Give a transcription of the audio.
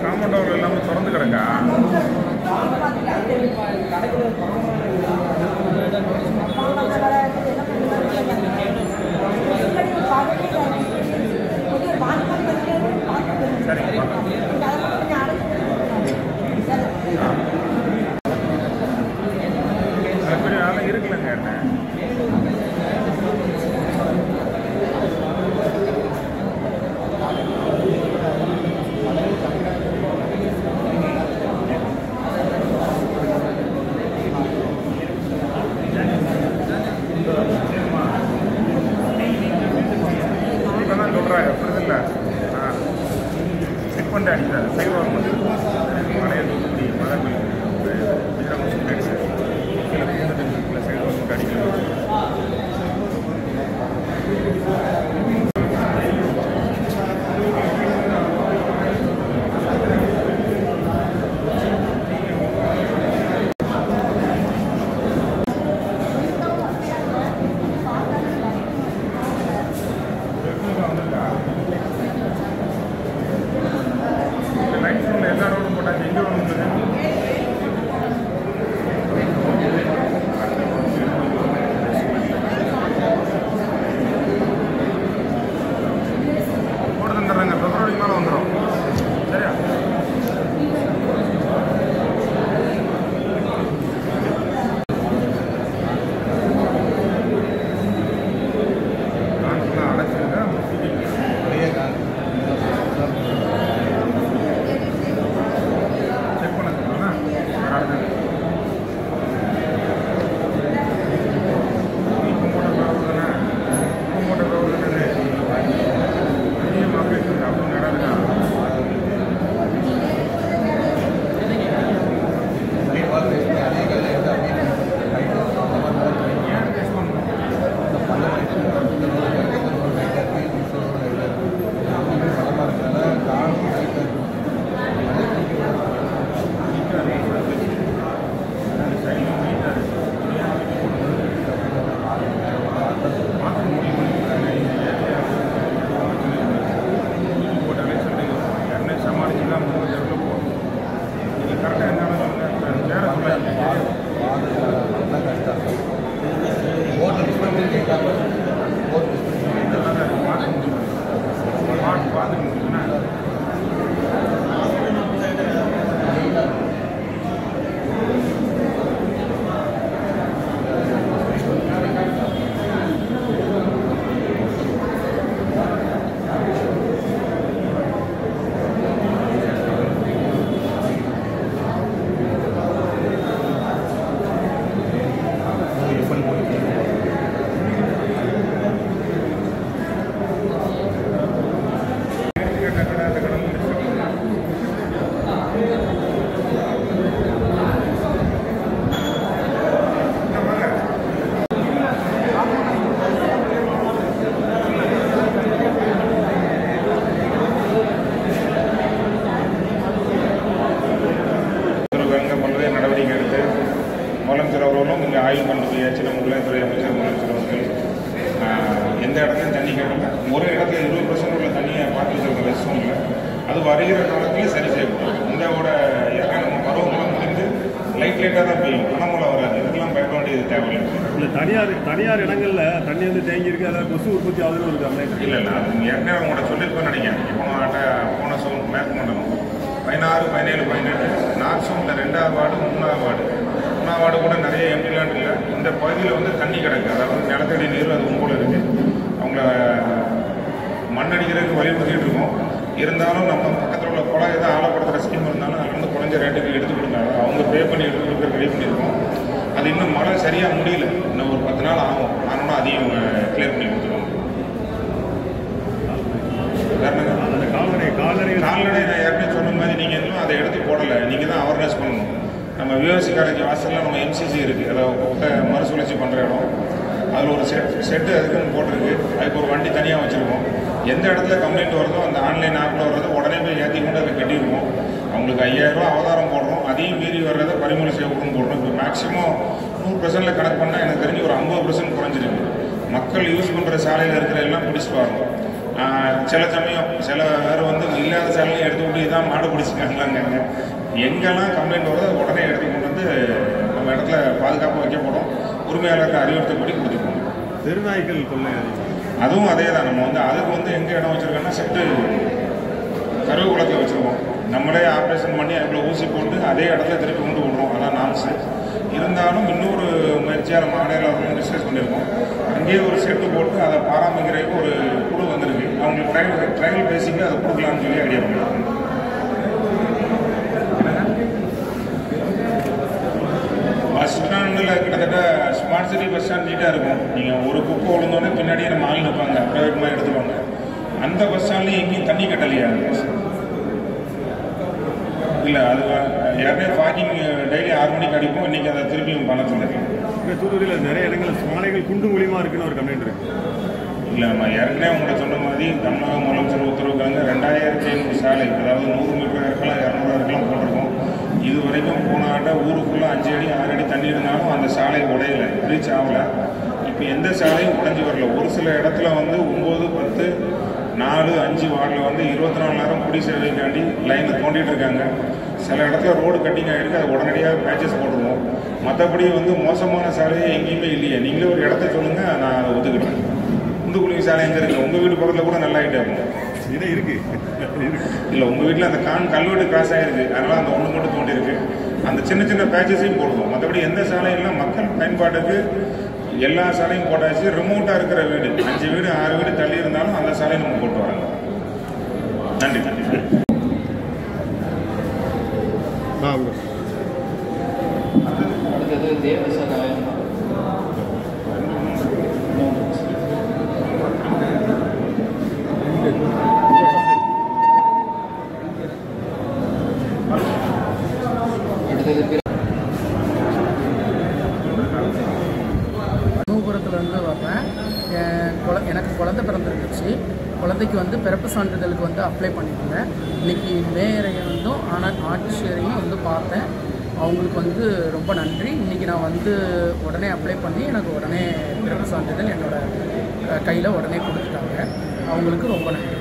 Compound எல்லாமே திறந்து கிடக்கா சரி பெரிய ஆளை இருக்குல்லங்க என்ன செக் பண்ணிட்டு அடிக்கிறார் சைவ மழையை தூக்கி மழை சைவ அடிக்கிறார் முதலமைச்சர் அவர்களும் இங்கே ஆய்வு பண்ண போயாச்சு. நம்ம உள்ளத்துறை அமைச்சர் முதலமைச்சர் அவர்கள் எந்த இடத்துலையும் தண்ணி கேட்கல. ஒரு இடத்துல 20% உள்ள தண்ணியை பார்த்துருக்கிற ரெஸ்டும் இல்லை. அது வருகிற காலத்தில் சரி செய்யப்படும். இந்தியாவோட ஏற்கனவே நம்ம பருவமழை முடிந்து லைட்டாக தான் பெய்யும், கனமழை வராது. இதுக்கெல்லாம் பயப்பட வேண்டியது தேவையில்லை. இல்லை தனியார் இடங்களில் தண்ணி வந்து தேங்கி இருக்கு, அதாவது கொசு உற்பத்தி ஆகுதுன்னு ஒரு கம்ப்ளைண்ட். இல்லை இல்லை, அது ஏற்கனவே அவங்களோட சொல்லியிருப்பேன்னு நினைக்கிறேன். போன சோன் மேற்கு மண்டலம் 16, 17, 18 நார்சோனில் 2ஆவது வார்டு 3ஆவது வார்டு 3ஆவது வார்டு கூட நிறைய எம்டிலாண்ட் இல்லை. இந்த பகுதியில் வந்து தண்ணி கிடக்கு, அதாவது நிலத்தடி நீர் அது உங்களோட இருக்குது. அவங்கள மண்ணடிக்கிறதுக்கு வலியுறுத்திட்டு இருக்கோம். இருந்தாலும் நம்ம பக்கத்தில் உள்ள குளம் எதாவது ஆழப்படுத்துகிற ஸ்கீம் இருந்தாலும் அதில் வந்து குறைஞ்ச ரேட்டுக்கு எடுத்து கொடுங்க. அவங்க பே பண்ணி எடுத்து கொடுக்குற ரெடி பண்ணியிருக்கோம். அது இன்னும் மழை சரியாக முடியல. இன்னும் ஒரு 10 நாள் அதையும் கிளியர் பண்ணி கொடுத்துருவோம். அந்த கால்நடை நான் ஏற்கனவே சொன்ன மாதிரி நீங்கள் இன்னும் அதை எடுத்து போடலை, நீங்கள் தான் அவேர்னஸ் பண்ணணும். நம்ம விவசாய காலேஜ் வாசலில் நம்ம MCC இருக்குது, அதாவது மறுசுழற்சி பண்ணுற இடம். அதில் ஒரு செட்டு அதுக்குன்னு போட்டிருக்கு, அதுக்கு ஒரு வண்டி தனியாக வச்சுருக்கோம். எந்த இடத்துல கம்ப்ளைண்ட் வருதோ அந்த ஆன்லைன் ஆப்பில் வர்றதை உடனே போய் ஏற்றி கொண்டு அதை கட்டிடுவோம். அவங்களுக்கு 5000 ரூபா அவதாரம் போடுறோம், அதையும் மீறி வர்றதை பறிமுறை செய்யணும்னு போடுறோம். இப்போ மேக்ஸிமம் 100% கணக்கு பண்ணால் எனக்கு தெரிஞ்சு ஒரு 50% குறைஞ்சிருக்கு. மக்கள் யூஸ் பண்ணுற சாலையில் இருக்கிற எல்லாம் பிடிச்சிட்டு வரணும். சில சமயம் சில பேர் வந்து இல்லாத சாலையும் எடுத்து விட்டு இதான் மாடு பிடிச்சிக்காங்களாங்க. எங்கெல்லாம் கம்ப்ளைண்ட் வருதோ அதை உடனே எடுத்து கொண்டு வந்து நம்ம இடத்துல பாதுகாப்பாக வைக்கப்படும். உரிமையாளருக்கு அறிவுறுத்தப்படி கொடுத்துருக்கோம். தெருநாய்கள் தொல்லை அதுவும் அதே தான். நம்ம வந்து அதுக்கு வந்து எங்கே இடம் வச்சுருக்கோன்னா செட்டு கருவேக்குளத்தில் வச்சுருக்கோம். நம்மளே ஆப்ரேஷன் பண்ணி அதில் ஊசி போட்டு அதே இடத்துல திருப்பி கொண்டு விடுறோம். அதான் நாம்ஸு. இருந்தாலும் இன்னொரு முயற்சியாக நம்ம ஆணையாளர்களும் டிஸ்கஸ் பண்ணியிருக்கோம். அங்கேயே ஒரு செட்டு போட்டு அதை பராமரிக்கிறதுக்கு ஒரு குழு வந்திருக்கு. அவங்களுக்கு ட்ரையல் பேசிக்கில் அதை கொடுக்கலான்னு சொல்லி ஐடியா பண்ணியிருக்கோம். பஸ் ஸ்டாண்டில் கிட்டத்தட்ட ஸ்மார்ட் சிட்டி பஸ் ஸ்டாண்ட் நீட்டாக இருக்கும். நீங்கள் ஒரு குப்பை விழுந்தோடனே பின்னாடியே நம்ம ஆள் நிற்பாங்க, ப்ரைவேட் மாதிரி எடுத்துருவாங்க. அந்த பஸ் ஸ்டாண்ட்லேயும் எங்கேயும் தண்ணி கட்டலையா? இல்லை, அது ஏற்கனவே பார்க்கிங் டெய்லி 6 மணிக்கு அடிப்போம். இன்றைக்கி அதை திருப்பியும் பண்ண சொல்லியிருக்கோம். இப்போ தூத்துக்குடியில் நிறைய இடங்கள் சாலைகள் குண்டு மூலியமாக இருக்குன்னு ஒரு கம்ப்ளைண்ட் இருக்குது. இல்லை, நம்ம ஏற்கனவே உங்களை சொன்ன மாதிரி தமிழக முதலமைச்சர் உத்தரவுக்காங்க 2500 சாலை, அதாவது 100 மீட்டர் இருக்கலாம் 200 இருக்கலாம் போட்டிருக்கோம். இது வரைக்கும் போன ஆட்ட ஊருக்குள்ளே 5 அடி 6 அடி தண்ணி இருந்தாலும் அந்த சாலை உடையலை, ரீச் ஆகலை. இப்போ எந்த சாலையும் உடைஞ்சி வரல. ஒரு சில இடத்துல வந்து 9, 10, 4, 5 வார்டில் வந்து 24 நேரம் குடி சேவைக்காண்டி லைனில் தோண்டிட்டு இருக்காங்க. சில இடத்துல ரோடு கட்டிங் ஆகிருக்கு, அது உடனடியாக பேச்சஸ் போட்டுருவோம். மற்றபடி வந்து மோசமான சாலையே எங்கேயுமே இல்லையே. நீங்களே ஒரு இடத்த சொல்லுங்கள், நான் அதை ஒத்துக்கிறேன். குண்டுக்குழி சாலை எங்கே இருக்குது? உங்கள் வீட்டு பக்கத்தில் கூட நல்லா ஆகிட்டே இருக்கும். இதே இருக்குது இல்லை, உங்கள் வீட்டில் அந்த கல்வெட்டு கிராஸ் ஆகிருக்கு, அதனால் அந்த ஒன்று மட்டும் தோண்டிருக்கு. அந்த சின்ன சின்ன பேச்சஸையும் போடுவோம். மற்றபடி எந்த சாலையெல்லாம் மக்கள் பயன்பாட்டுக்கு எல்லா சாலையும் போட்டாச்சு. ரிமோட்டாக இருக்கிற வீடு 5 வீடு 6 வீடு தள்ளி இருந்தாலும் அந்த சாலையை நம்ம போட்டு வரோங்க. நன்றி. அடுத்தது தேவசகாயம். நூபுரத்துலேருந்து வர்றேன். எனக்கு குழந்தை பிறந்திருந்துச்சு. குழந்தைக்கு வந்து பிறப்பு சான்றிதழுக்கு வந்து அப்ளை பண்ணியிருந்தேன். இன்றைக்கி மேயரையும் ஆட்சியரையும் வந்து பார்த்தேன். அவங்களுக்கு வந்து ரொம்ப நன்றி. இன்றைக்கி நான் வந்து உடனே அப்ளை பண்ணி எனக்கு உடனே பிறப்பு சான்றிதழ் என்னோடய கையில் உடனே கொடுத்துட்டாங்க. அவங்களுக்கு ரொம்ப நன்றி.